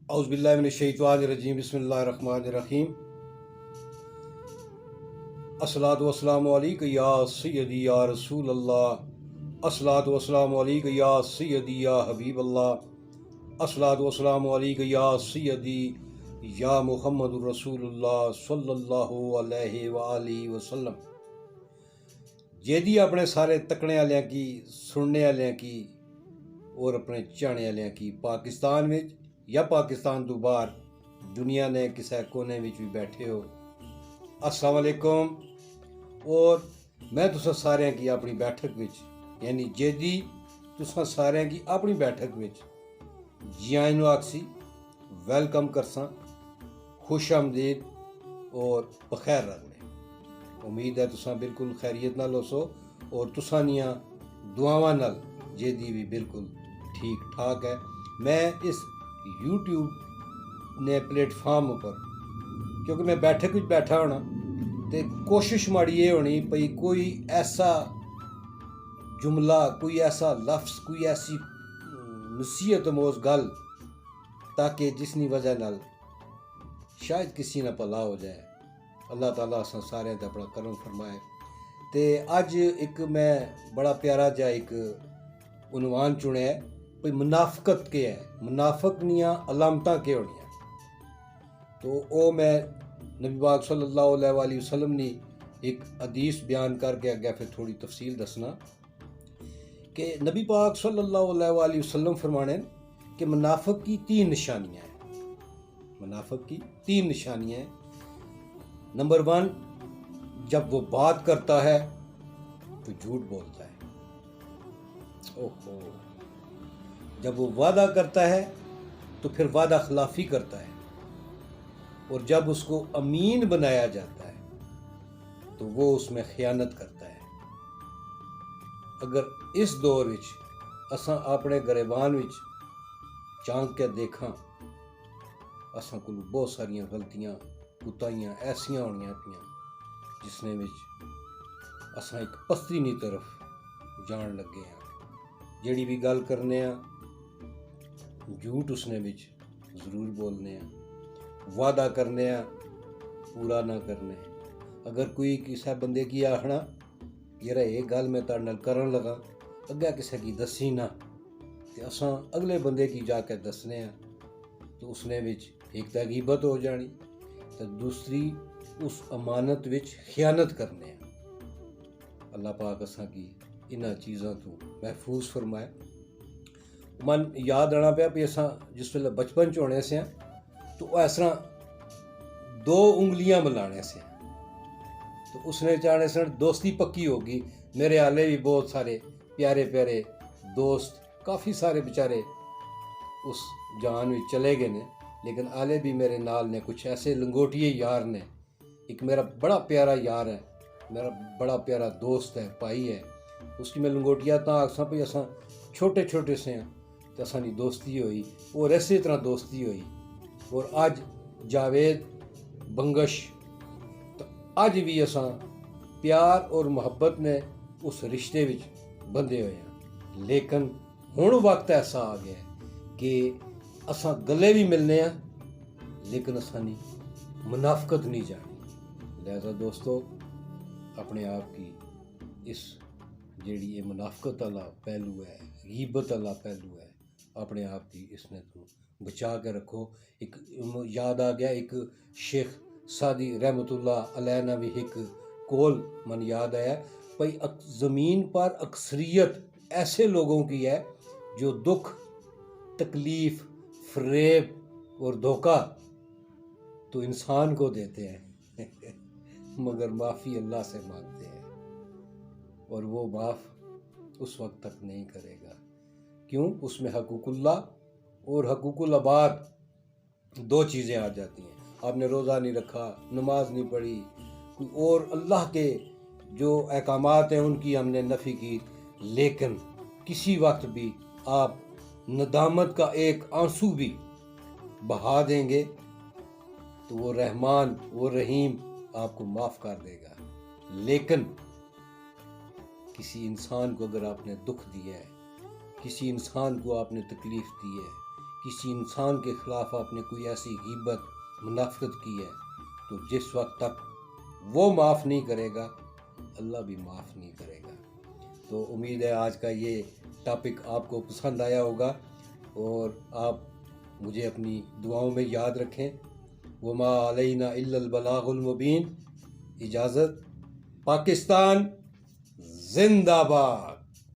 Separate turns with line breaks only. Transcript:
औज़ुबिल्लाहि मिनश्शैतानिर्रजीम बिस्मिल्लाहिर्रहमानिर्रहीम। अस्सलातु वस्सलामु अलैका या सय्यदी या रसूल अल्लाह। अस्सलातु वस्सलामु अलैका या सय्यदी या हबीब अल्लाह। अस्सलातु वस्सलामु अलैका या सय्यदी या मुहम्मदुर रसूलुल्लाह सल्लल्लाहु अलैहि वआलिहि वसल्लम। जेदी अपने सारे तकने आलियां की, सुनने आलियां की और अपने चाहने आलियां की पाकिस्तान में या पाकिस्तान तो बाहर दुनिया ने किसी कोने में भी बैठे हो, अस्सलाम वालेकुम। और मैं तुसा सारे की अपनी बैठक विच यानी जेदी तुसा सारे की अपनी बैठक विच जियां आखसी वेलकम करसा, खुश आमदीद और बखैर रखने। उम्मीद है तुसा बिल्कुल खैरियत नाल होसो और तुसा दियां दुआवां नाल जेदी भी बिल्कुल ठीक ठाक है। मैं इस यूट्यूब ने प्लेटफार्म पर क्योंकि मैं बैठक विच बैठा होना तो कोशिश माड़ी ये होनी भई कोई ऐसा जुमला, कोई ऐसा लफ्ज़, कोई ऐसी नसीहत अमोज़ गल ताकि जिसकी वजह नाल शायद किसी ना भला हो जाए। अल्लाह ताला असां सारे दा अपना करम फरमाए। ते अज एक मैं बड़ा प्यारा जा एक उनवान चुनिया है भई मुनाफकत के है, मुनाफक दियां अलामतां के होनियां। तो वो मैं नबी पाक सल्लल्लाहु अलैहि वसल्लम ने एक हदीस बयान करके अगे फिर थोड़ी तफसील दसना कि नबी पाक सल्लल्लाहु अलैहि वसल्लम फरमाने कि मुनाफिक की 3 निशानियां हैं। मुनाफिक की 3 निशानियां हैं। नंबर 1, जब वो बात करता है तो झूठ बोलता है। ओहो। जब वो वादा करता है तो फिर वादा खिलाफी करता है। और जब उसको अमीन बनाया जाता है तो वो उसमें खयानत करता है। अगर इस दौर विच असां अपने गरेबान विच झांक के देखा, असां कोल बहुत सारियां गलतियां कुताइयां ऐसियां होनियां पियां जिसने विच असां एक पस्ती नी तरफ जान लगे हैं। जेड़ी भी गल करने आ झूठ उसने विच जरूर बोलने आ, वादा करने आ पूरा ना करने। अगर कोई किसी बंदे की आखना यार ये गल मैं ताड़ नाल करन लगा अग्गे किसी की दसी ना ते असां अगले बंदे की जाके दसने आ तो उसने विच एक तो गीबत हो जानी तो दूसरी उस अमानत विच खयानत करने आ। अल्लाह पाक असां की इन्हां चीज़ां तो महफूज फरमाए। मन याद आना पाया भी असां जिस वेले बचपन च होने से तो इस तरह 2 उंगलियां मिलाने से तो उसने चाहने से दोस्ती पक्की होगी। मेरे आले भी बहुत सारे प्यारे प्यारे दोस्त, काफ़ी सारे बेचारे उस जान में चले गए ने, लेकिन आले भी मेरे नाल ने कुछ ऐसे लंगोटिए यार ने। एक मेरा बड़ा प्यारा यार है, मेरा बड़ा प्यारा दोस्त है, भाई है, उसकी मैं लंगोटिया तां आखसां भी असां छोटे छोटे से हैं तो असां दोस्ती हुई और इस तरह दोस्ती हुई। और अज जावेद बंगश तो अज भी असां प्यार और मुहब्बत ने उस रिश्ते विच बंधे हुए हैं। लेकिन हुण वक्त ऐसा आ गया कि असां गले भी मिलने हैं लेकिन असां मुनाफकत नहीं जानी। लिहाजा दोस्तों अपने आप की इस जेड़ी ये मुनाफकत वाला पहलू है, गीबत वाला पहलू है, अपने आप की इसने तो बचा के रखो। एक याद आ गया एक शेख सादी रहमतुल्लाह अलैह ना भी एक कौल मन याद आया भाई ज़मीन पर अक्सरियत ऐसे लोगों की है जो दुख, तकलीफ़, फ़रेब और धोखा तो इंसान को देते हैं मगर माफ़ी अल्लाह से मांगते हैं और वो माफ़ उस वक्त तक नहीं करेगा। क्यों? उसमें हकूकुल्लाह और हकूकुल अबाद 2 चीज़ें आ जाती हैं। आपने रोज़ा नहीं रखा, नमाज नहीं पढ़ी, कोई और अल्लाह के जो अहकामात हैं उनकी हमने नफ़ी की, लेकिन किसी वक्त भी आप नदामत का एक आंसू भी बहा देंगे तो वो रहमान, वो रहीम आपको माफ़ कर देगा। लेकिन किसी इंसान को अगर आपने दुख दिया है, किसी इंसान को आपने तकलीफ़ दी है, کسی انسان کے خلاف آپ نے کوئی ایسی غیبت منافقت کی ہے تو جس وقت تک وہ معاف نہیں کرے گا اللہ بھی معاف نہیں کرے گا۔ تو امید ہے آج کا یہ ٹاپک آپ کو پسند آیا ہوگا اور آپ مجھے اپنی دعاؤں میں یاد رکھیں۔ وما علینا الا البلاغ المبین۔ اجازت۔ پاکستان زندہ باد۔